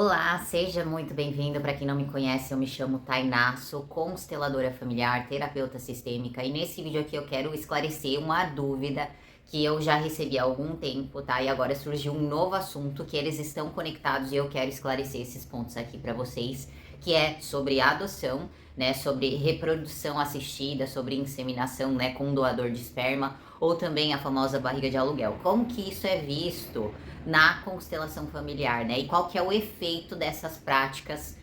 Olá, seja muito bem-vindo. Para quem não me conhece, eu me chamo Tainá, sou consteladora familiar, terapeuta sistêmica e nesse vídeo aqui eu quero esclarecer uma dúvida que eu já recebi há algum tempo, tá? E agora surgiu um novo assunto que eles estão conectados e eu quero esclarecer esses pontos aqui para vocês, que é sobre adoção, né? Sobre reprodução assistida, sobre inseminação, né? Com doador de esperma ou também a famosa barriga de aluguel. Como que isso é visto na constelação familiar, né? E qual que é o efeito dessas práticas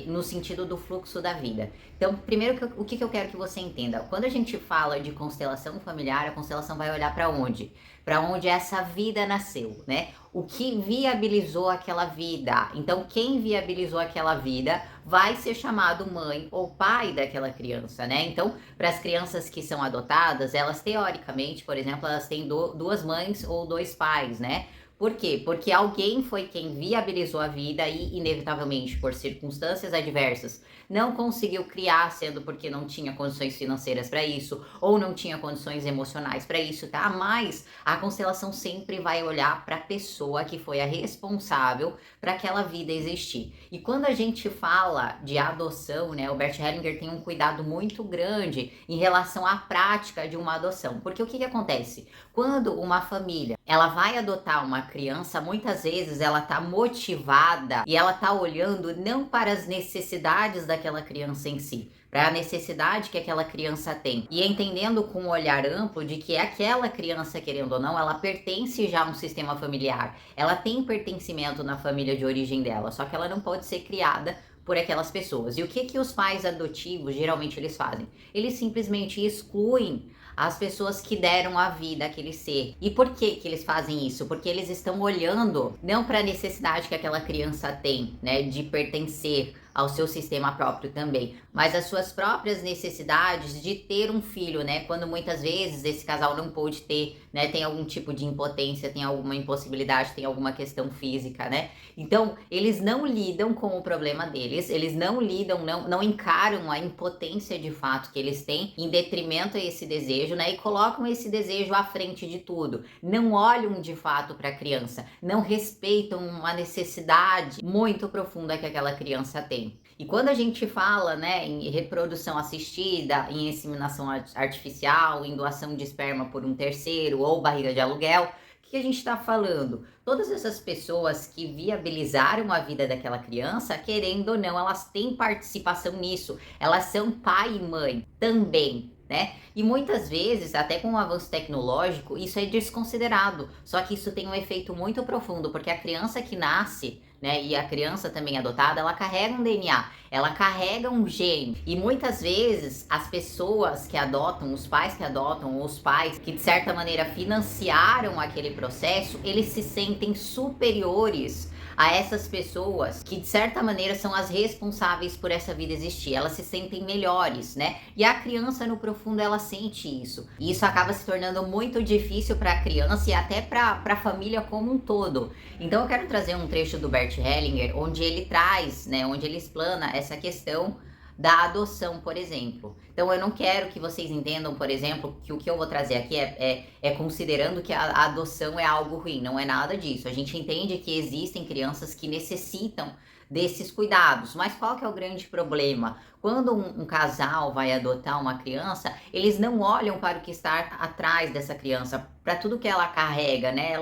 no sentido do fluxo da vida. Então, primeiro, o que eu quero que você entenda? Quando a gente fala de constelação familiar, a constelação vai olhar para onde? Para onde essa vida nasceu, né? O que viabilizou aquela vida. Então, quem viabilizou aquela vida vai ser chamado mãe ou pai daquela criança, né? Então, para as crianças que são adotadas, elas teoricamente, por exemplo, elas têm duas mães ou dois pais, né? Por quê? Porque alguém foi quem viabilizou a vida e, inevitavelmente, por circunstâncias adversas, não conseguiu criar, sendo porque não tinha condições financeiras para isso, ou não tinha condições emocionais para isso, tá? Mas a constelação sempre vai olhar para a pessoa que foi a responsável para aquela vida existir. E quando a gente fala de adoção, né, o Bert Hellinger tem um cuidado muito grande em relação à prática de uma adoção. Porque o que acontece? Quando uma família ela vai adotar uma criança, muitas vezes ela tá motivada e ela tá olhando não para as necessidades daquela criança em si, para a necessidade que aquela criança tem. E entendendo com um olhar amplo de que aquela criança, querendo ou não, ela pertence já a um sistema familiar. Ela tem pertencimento na família de origem dela, só que ela não pode ser criada por aquelas pessoas. E o que os pais adotivos geralmente eles fazem? Eles simplesmente excluem as pessoas que deram a vida àquele ser. E por que eles fazem isso? Porque eles estão olhando não para a necessidade que aquela criança tem, né, de pertencer ao seu sistema próprio também, mas as suas próprias necessidades de ter um filho, né? Quando muitas vezes esse casal não pôde ter, né? Tem algum tipo de impotência, tem alguma impossibilidade, tem alguma questão física, né? Então, eles não lidam com o problema deles, eles não lidam, não encaram a impotência de fato que eles têm em detrimento a esse desejo, né? E colocam esse desejo à frente de tudo. Não olham de fato para a criança, não respeitam uma necessidade muito profunda que aquela criança tem. E quando a gente fala, né, em reprodução assistida, em inseminação artificial, em doação de esperma por um terceiro ou barriga de aluguel, o que a gente está falando? Todas essas pessoas que viabilizaram a vida daquela criança, querendo ou não, elas têm participação nisso. Elas são pai e mãe também, né? E muitas vezes, até com o avanço tecnológico, isso é desconsiderado. Só que isso tem um efeito muito profundo, porque a criança que nasce, né, e a criança também adotada, ela carrega um DNA, ela carrega um gene. E muitas vezes as pessoas que adotam, os pais que adotam, os pais que de certa maneira financiaram aquele processo, eles se sentem superiores a essas pessoas que de certa maneira são as responsáveis por essa vida existir. Elas se sentem melhores, né? E a criança no profundo ela sente isso. E isso acaba se tornando muito difícil para a criança e até para a família como um todo. Então eu quero trazer um trecho do Bert Hellinger onde ele traz, né, onde ele explana essa questão da adoção, por exemplo. Então eu não quero que vocês entendam, por exemplo, que o que eu vou trazer aqui é considerando que a adoção é algo ruim. Não é nada disso. A gente entende que existem crianças que necessitam desses cuidados. Mas qual que é o grande problema? Quando um casal vai adotar uma criança, eles não olham para o que está atrás dessa criança, para tudo que ela carrega, né?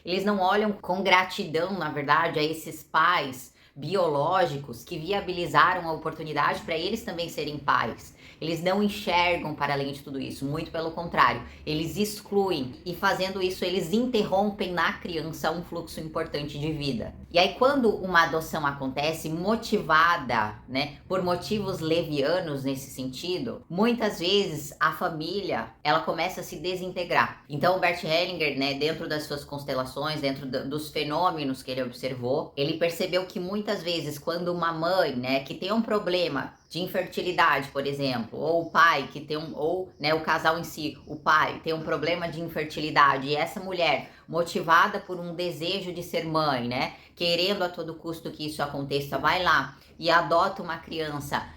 Eles não olham com gratidão, na verdade, a esses pais biológicos que viabilizaram a oportunidade para eles também serem pais. Eles não enxergam para além de tudo isso, muito pelo contrário, eles excluem e fazendo isso eles interrompem na criança um fluxo importante de vida. E aí quando uma adoção acontece motivada, né, por motivos levianos nesse sentido, muitas vezes a família, ela começa a se desintegrar. Então o Bert Hellinger, né, dentro das suas constelações, dentro dos fenômenos que ele observou, ele percebeu que muitas vezes quando uma mãe, né, que tem um problema de infertilidade, por exemplo, ou o pai que tem ou, né, o casal em si, o pai tem um problema de infertilidade e essa mulher motivada por um desejo de ser mãe, né, querendo a todo custo que isso aconteça, vai lá e adota uma criança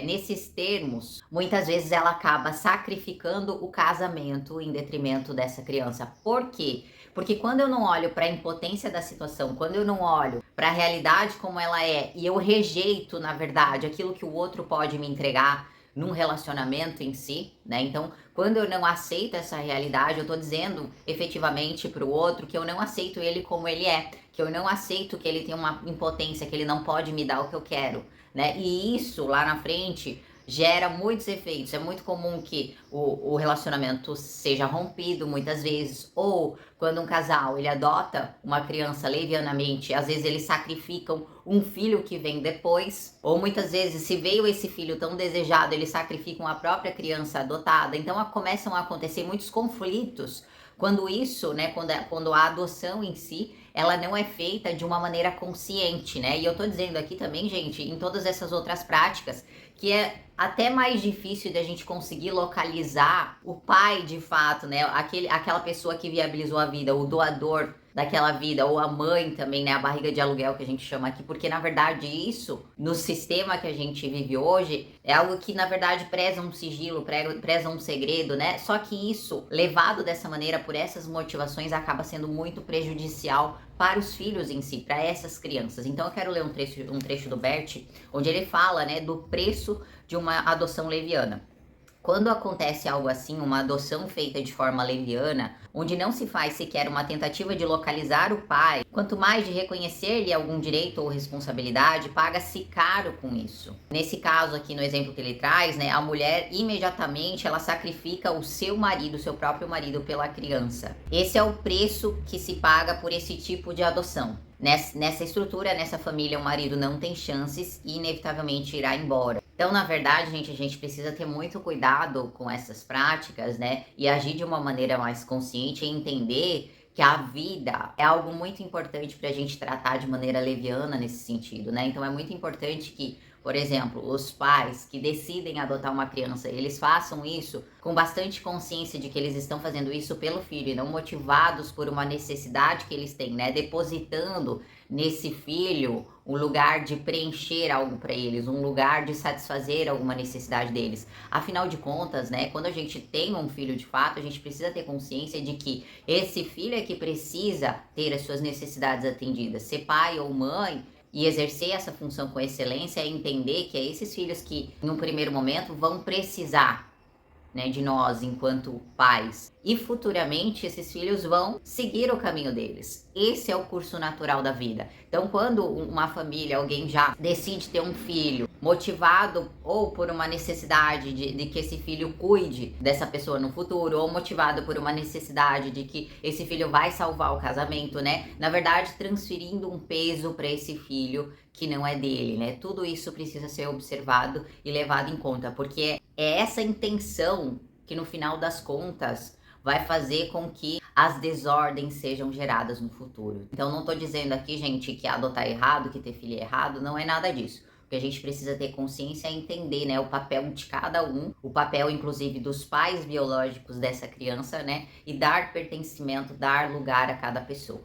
nesses termos, muitas vezes ela acaba sacrificando o casamento em detrimento dessa criança. Por quê? Porque quando eu não olho para a impotência da situação, quando eu não olho para a realidade como ela é e eu rejeito, na verdade, aquilo que o outro pode me entregar num relacionamento em si, né? Então, quando eu não aceito essa realidade, eu tô dizendo efetivamente para o outro que eu não aceito ele como ele é, que eu não aceito que ele tem uma impotência, que ele não pode me dar o que eu quero, né? E isso lá na frente gera muitos efeitos. É muito comum que o relacionamento seja rompido muitas vezes, ou quando um casal ele adota uma criança levianamente, às vezes eles sacrificam um filho que vem depois, ou muitas vezes se veio esse filho tão desejado, eles sacrificam a própria criança adotada. Então começam a acontecer muitos conflitos quando isso, né, quando a adoção em si, ela não é feita de uma maneira consciente, né? E eu tô dizendo aqui também, gente, em todas essas outras práticas, que é até mais difícil de a gente conseguir localizar o pai de fato, né? Aquela pessoa que viabilizou a vida, o doador daquela vida, ou a mãe também, né? A barriga de aluguel que a gente chama aqui, porque na verdade isso, no sistema que a gente vive hoje, é algo que na verdade preza um sigilo, preza um segredo, né? Só que isso, levado dessa maneira, por essas motivações, acaba sendo muito prejudicial para os filhos em si, para essas crianças. Então eu quero ler um trecho do Bert, onde ele fala, né, do preço de uma adoção leviana. Quando acontece algo assim, uma adoção feita de forma leviana, onde não se faz sequer uma tentativa de localizar o pai, quanto mais de reconhecer-lhe algum direito ou responsabilidade, paga-se caro com isso. Nesse caso aqui, no exemplo que ele traz, né, a mulher imediatamente ela sacrifica o seu marido, seu próprio marido, pela criança. Esse é o preço que se paga por esse tipo de adoção. Nessa estrutura, nessa família, o marido não tem chances e inevitavelmente irá embora. Então, na verdade, gente, a gente precisa ter muito cuidado com essas práticas, né? E agir de uma maneira mais consciente e entender que a vida é algo muito importante para a gente tratar de maneira leviana nesse sentido, né? Então, é muito importante que, por exemplo, os pais que decidem adotar uma criança, eles façam isso com bastante consciência de que eles estão fazendo isso pelo filho e não motivados por uma necessidade que eles têm, né? Depositando nesse filho um lugar de preencher algo para eles, um lugar de satisfazer alguma necessidade deles. Afinal de contas, né, quando a gente tem um filho de fato, a gente precisa ter consciência de que esse filho é que precisa ter as suas necessidades atendidas. Ser pai ou mãe e exercer essa função com excelência é entender que é esses filhos que, em um primeiro momento, vão precisar, né, de nós enquanto pais. E futuramente esses filhos vão seguir o caminho deles. Esse é o curso natural da vida. Então, quando uma família, alguém já decide ter um filho, motivado ou por uma necessidade de que esse filho cuide dessa pessoa no futuro, ou motivado por uma necessidade de que esse filho vai salvar o casamento, né? Na verdade, transferindo um peso para esse filho que não é dele, né? Tudo isso precisa ser observado e levado em conta, porque é essa intenção que no final das contas vai fazer com que as desordens sejam geradas no futuro. Então não tô dizendo aqui, gente, que adotar é errado, que ter filho é errado, não é nada disso. O que a gente precisa ter consciência é entender, né, o papel de cada um, o papel inclusive dos pais biológicos dessa criança, né, e dar pertencimento, dar lugar a cada pessoa.